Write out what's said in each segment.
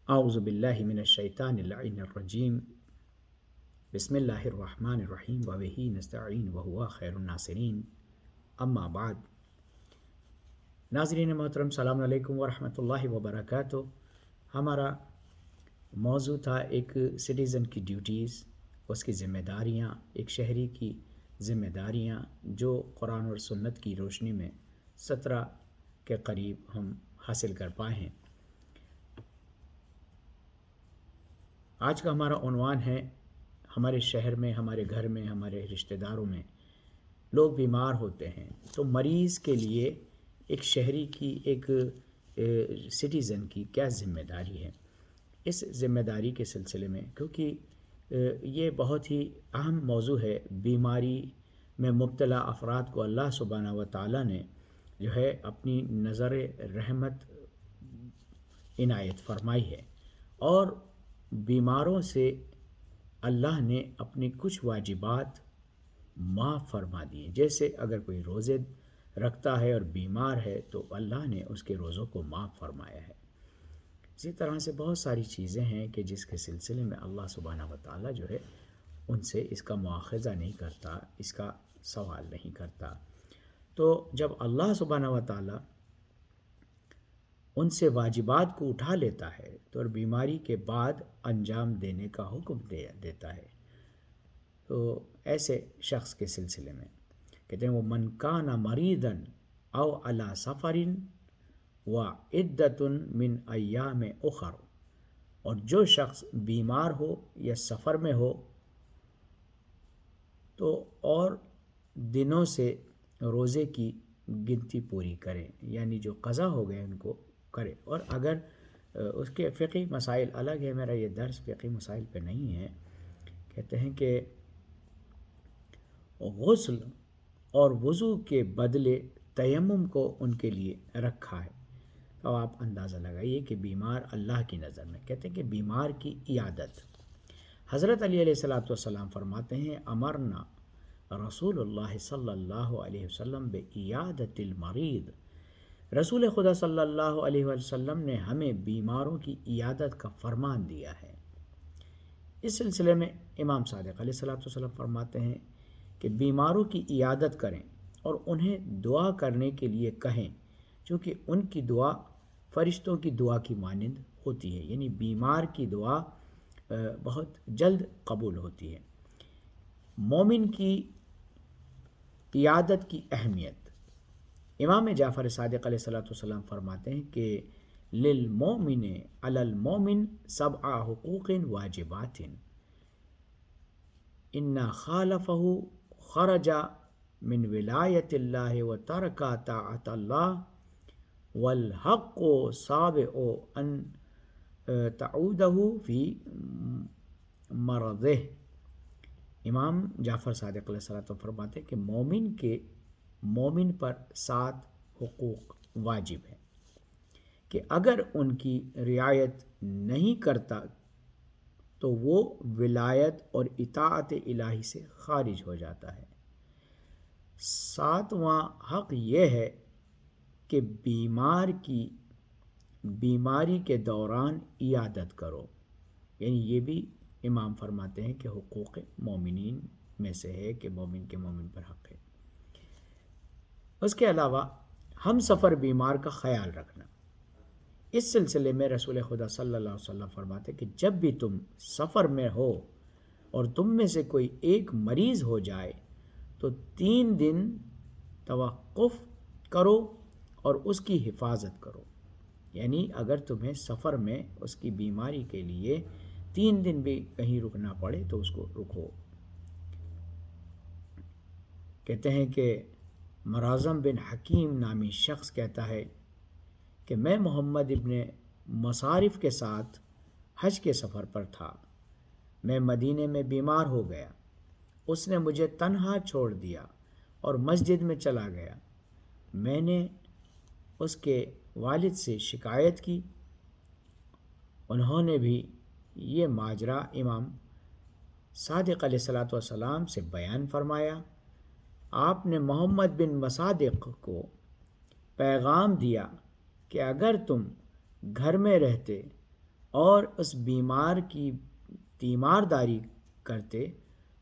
اعوذ باللہ من الشیطان اللعین الرجیم بسم اللہ الرحمن الرحیم وبہ نستعین وہو خیر الناصرین اما بعد۔ ناظرین محترم، السلام علیکم ورحمۃ اللہ وبرکاتہ۔ ہمارا موضوع تھا ایک سٹیزن کی ڈیوٹیز، اس کی ذمہ داریاں، ایک شہری کی ذمہ داریاں جو قرآن اور سنت کی روشنی میں 17 کے قریب ہم حاصل کر پائے ہیں۔ آج کا ہمارا عنوان ہے، ہمارے شہر میں، ہمارے گھر میں، ہمارے رشتہ داروں میں لوگ بیمار ہوتے ہیں تو مریض کے لیے ایک شہری کی، ایک سٹیزن کی کیا ذمہ داری ہے۔ اس ذمہ داری کے سلسلے میں، کیونکہ یہ بہت ہی اہم موضوع ہے، بیماری میں مبتلا افراد کو اللہ سبحانہ و تعالیٰ نے جو ہے اپنی نظر رحمت عنایت فرمائی ہے، اور بیماروں سے اللہ نے اپنی کچھ واجبات معاف فرما دیے۔ جیسے اگر کوئی روزے رکھتا ہے اور بیمار ہے تو اللہ نے اس کے روزوں کو معاف فرمایا ہے۔ اسی طرح سے بہت ساری چیزیں ہیں کہ جس کے سلسلے میں اللہ سبحانہ و تعالیٰ جو ہے ان سے اس کا مواخذہ نہیں کرتا، اس کا سوال نہیں کرتا۔ تو جب اللہ سبحانہ و تعالیٰ ان سے واجبات کو اٹھا لیتا ہے تو بیماری کے بعد انجام دینے کا حکم دیتا ہے، تو ایسے شخص کے سلسلے میں کہتے ہیں وہ من کان مریضاً او علی سفر و عدۃ من ایام اخر، اور جو شخص بیمار ہو یا سفر میں ہو تو اور دنوں سے روزے کی گنتی پوری کریں، یعنی جو قضا ہو گئے ان کو کرے۔ اور اگر اس کے فقہی مسائل الگ ہے، میرا یہ درس فقہی مسائل پہ نہیں ہے، کہتے ہیں کہ غسل اور وضو کے بدلے تیمم کو ان کے لیے رکھا ہے۔ تو آپ اندازہ لگائیے کہ بیمار اللہ کی نظر میں، کہتے ہیں کہ بیمار کی عیادت، حضرت علی علیہ الصلوۃ والسلام فرماتے ہیں امرنا رسول اللہ صلی اللہ علیہ وسلم بعیادت المریض، رسول خدا صلی اللہ علیہ وسلم نے ہمیں بیماروں کی عیادت کا فرمان دیا ہے۔ اس سلسلے میں امام صادق علیہ الصلوۃ والسلام فرماتے ہیں کہ بیماروں کی عیادت کریں اور انہیں دعا کرنے کے لیے کہیں، چونکہ ان کی دعا فرشتوں کی دعا کی مانند ہوتی ہے، یعنی بیمار کی دعا بہت جلد قبول ہوتی ہے۔ مومن کی عیادت کی اہمیت، امام جعفر صادق علیہ الصلوۃ والسلام فرماتے ہیں کہ للمومن علی المومن 7 حقوق واجبات ان خالفہ خرج من ولایت اللہ و ترک طاعت اللہ والحق سابع ان تعودہ فی مرضہ۔ امام جعفر صادق علیہ الصلوۃ فرماتے ہیں کہ مومن پر 7 حقوق واجب ہیں کہ اگر ان کی رعایت نہیں کرتا تو وہ ولایت اور اطاعت الہی سے خارج ہو جاتا ہے۔ 7واں حق یہ ہے کہ بیمار کی بیماری کے دوران عیادت کرو، یعنی یہ بھی امام فرماتے ہیں کہ حقوق مومنین میں سے ہے کہ مومن کے مومن پر حق ہے۔ اس کے علاوہ ہم سفر بیمار کا خیال رکھنا، اس سلسلے میں رسول خدا صلی اللہ علیہ وسلم فرماتے کہ جب بھی تم سفر میں ہو اور تم میں سے کوئی ایک مریض ہو جائے تو 3 دن توقف کرو اور اس کی حفاظت کرو، یعنی اگر تمہیں سفر میں اس کی بیماری کے لیے 3 دن بھی کہیں رکنا پڑے تو اس کو رکو۔ کہتے ہیں کہ مرازم بن حکیم نامی شخص کہتا ہے کہ میں محمد ابن مصارف کے ساتھ حج کے سفر پر تھا، میں مدینے میں بیمار ہو گیا، اس نے مجھے تنہا چھوڑ دیا اور مسجد میں چلا گیا۔ میں نے اس کے والد سے شکایت کی، انہوں نے بھی یہ ماجرا امام صادق علیہ الصلوۃ والسلام سے بیان فرمایا۔ آپ نے محمد بن مصادق کو پیغام دیا کہ اگر تم گھر میں رہتے اور اس بیمار کی تیمارداری کرتے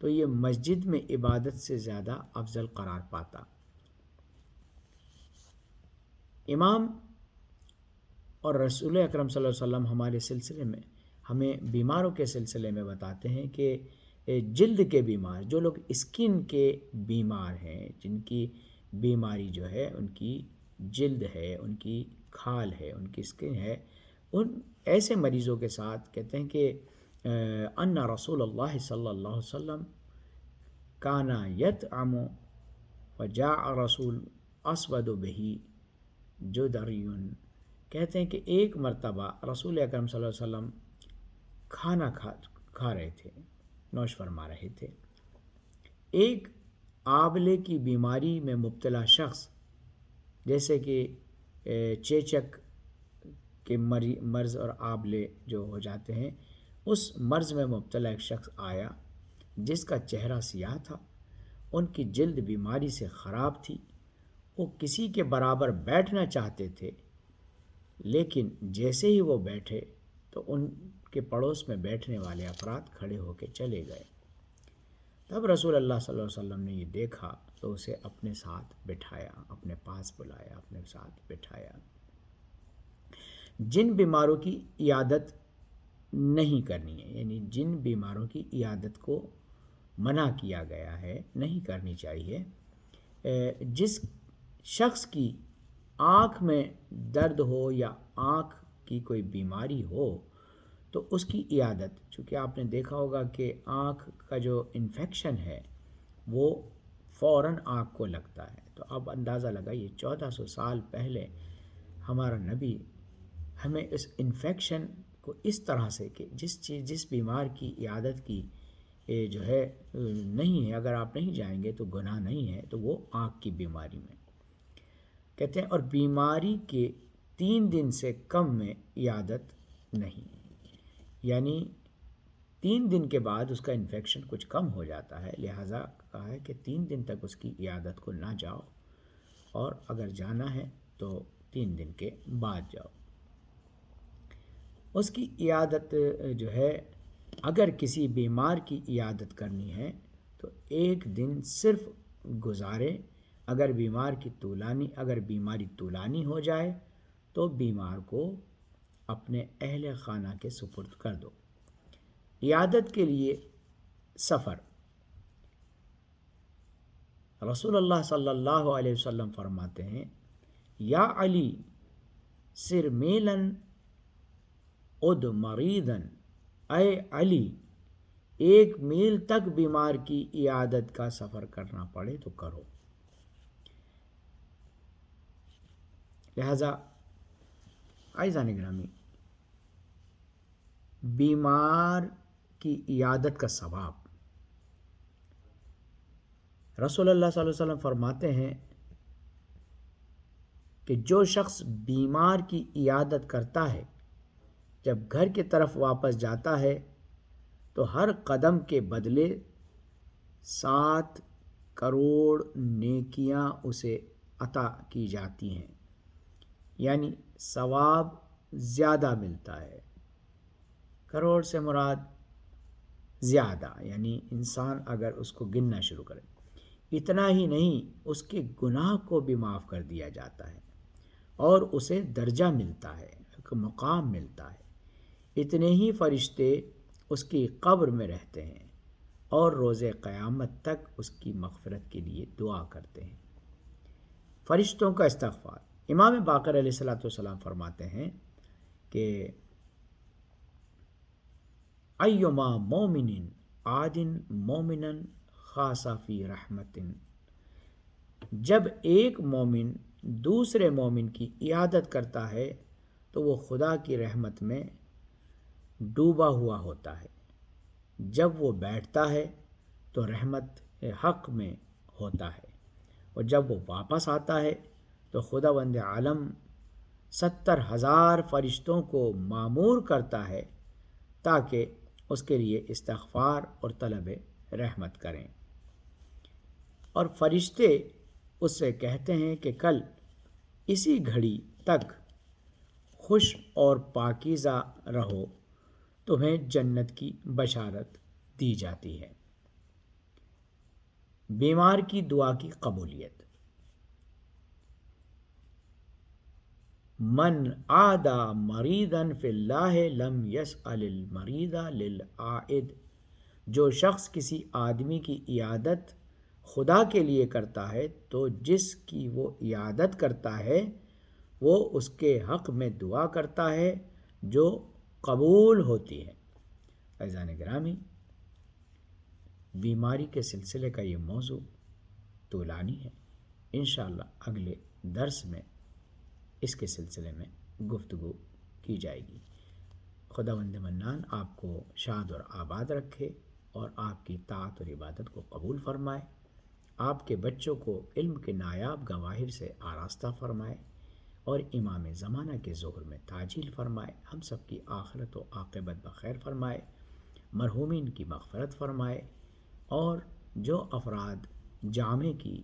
تو یہ مسجد میں عبادت سے زیادہ افضل قرار پاتا۔ امام اور رسول اکرم صلی اللہ علیہ وسلم ہمارے سلسلے میں ہمیں بیماروں کے سلسلے میں بتاتے ہیں کہ جلد کے بیمار، جو لوگ اسکن کے بیمار ہیں، جن کی بیماری جو ہے ان کی جلد ہے، ان کی کھال ہے، ان کی اسکن ہے، ان ایسے مریضوں کے ساتھ کہتے ہیں کہ ان رسول اللہ صلی اللہ علیہ وسلم کانا یطعم وجاء رسول اسود بہی جدریون، کہتے ہیں کہ ایک مرتبہ رسول اکرم صلی اللہ علیہ وسلم کھانا کھا رہے تھے، نوش فرما رہے تھے، ایک آبلے کی بیماری میں مبتلا شخص، جیسے کہ چیچک کے مرض اور آبلے جو ہو جاتے ہیں، اس مرض میں مبتلا ایک شخص آیا جس کا چہرہ سیاہ تھا، ان کی جلد بیماری سے خراب تھی، وہ کسی کے برابر بیٹھنا چاہتے تھے، لیکن جیسے ہی وہ بیٹھے تو ان کے پڑوس میں بیٹھنے والے افراد کھڑے ہو کے چلے گئے۔ تب رسول اللہ صلی اللہ علیہ وسلم نے یہ دیکھا تو اسے اپنے ساتھ بٹھایا، اپنے پاس بلایا، اپنے ساتھ بٹھایا۔ جن بیماروں کی عیادت نہیں کرنی ہے، یعنی جن بیماروں کی عیادت کو منع کیا گیا ہے، نہیں کرنی چاہیے، جس شخص کی آنکھ میں درد ہو یا آنکھ کی کوئی بیماری ہو تو اس کی عیادت، چونکہ آپ نے دیکھا ہوگا کہ آنکھ کا جو انفیکشن ہے وہ فوراً آنکھ کو لگتا ہے، تو اب اندازہ لگائیے 1400 سال پہلے ہمارا نبی ہمیں اس انفیکشن کو اس طرح سے کہ جس بیمار کی عیادت کی جو ہے نہیں ہے، اگر آپ نہیں جائیں گے تو گناہ نہیں ہے، تو وہ آنکھ کی بیماری میں کہتے ہیں، اور بیماری کے 3 دن سے کم میں عیادت نہیں، یعنی 3 دن کے بعد اس کا انفیکشن کچھ کم ہو جاتا ہے، لہٰذا کہا ہے کہ 3 دن تک اس کی عیادت کو نہ جاؤ، اور اگر جانا ہے تو 3 دن کے بعد جاؤ۔ اس کی عیادت جو ہے، اگر کسی بیمار کی عیادت کرنی ہے تو 1 دن صرف گزارے، اگر بیماری طولانی ہو جائے تو بیمار کو اپنے اہل خانہ کے سپرد کر دو۔ عیادت کے لیے سفر، رسول اللہ صلی اللہ علیہ وسلم فرماتے ہیں، یا علی سر میلن اد مریدن، اے علی 1 میل تک بیمار کی عیادت کا سفر کرنا پڑے تو کرو۔ لہذا عزیزان گرامی، بیمار کی عیادت کا ثواب، رسول اللہ صلی اللہ علیہ وسلم فرماتے ہیں کہ جو شخص بیمار کی عیادت کرتا ہے، جب گھر کی طرف واپس جاتا ہے تو ہر قدم کے بدلے 7 کروڑ نیکیاں اسے عطا کی جاتی ہیں، یعنی ثواب زیادہ ملتا ہے۔ کروڑ سے مراد زیادہ، یعنی انسان اگر اس کو گننا شروع کرے، اتنا ہی نہیں، اس کے گناہ کو بھی معاف کر دیا جاتا ہے اور اسے درجہ ملتا ہے، ایک مقام ملتا ہے۔ اتنے ہی فرشتے اس کی قبر میں رہتے ہیں اور روز قیامت تک اس کی مغفرت کے لیے دعا کرتے ہیں۔ فرشتوں کا استغفار، امام باقر علیہ الصلوۃ والسلام فرماتے ہیں کہ ایما مومن عادن مومنا خاصا فی رحمت، جب ایک مومن دوسرے مومن کی عیادت کرتا ہے تو وہ خدا کی رحمت میں ڈوبا ہوا ہوتا ہے، جب وہ بیٹھتا ہے تو رحمت حق میں ہوتا ہے، اور جب وہ واپس آتا ہے تو خداوند عالم 70,000 فرشتوں کو مامور کرتا ہے تاکہ اس کے لیے استغفار اور طلب رحمت کریں، اور فرشتے اس سے کہتے ہیں کہ کل اسی گھڑی تک خوش اور پاکیزہ رہو تمہیں جنت کی بشارت دی جاتی ہے۔ بیمار کی دعا کی قبولیت۔ من عادا مریضا فی اللہ لم یسأل المریض للعائد، جو شخص کسی آدمی کی عیادت خدا کے لیے کرتا ہے تو جس کی وہ عیادت کرتا ہے وہ اس کے حق میں دعا کرتا ہے جو قبول ہوتی ہے۔ عزیزان گرامی، بیماری کے سلسلے کا یہ موضوع طولانی ہے، انشاءاللہ اگلے درس میں اس کے سلسلے میں گفتگو کی جائے گی۔ خداوند منان آپ کو شاد اور آباد رکھے اور آپ کی طاعت اور عبادت کو قبول فرمائے، آپ کے بچوں کو علم کے نایاب گواہر سے آراستہ فرمائے اور امام زمانہ کے ظہور میں تعجیل فرمائے، ہم سب کی آخرت و عاقبت بخیر فرمائے، مرحومین کی مغفرت فرمائے، اور جو افراد جامع کی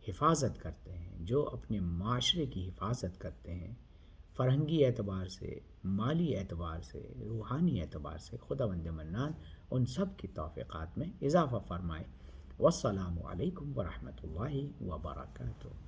حفاظت کرتے ہیں، جو اپنے معاشرے کی حفاظت کرتے ہیں، فرہنگی اعتبار سے، مالی اعتبار سے، روحانی اعتبار سے، خداوند منان ان سب کی توفیقات میں اضافہ فرمائے۔ والسلام علیکم ورحمۃ اللہ وبرکاتہ۔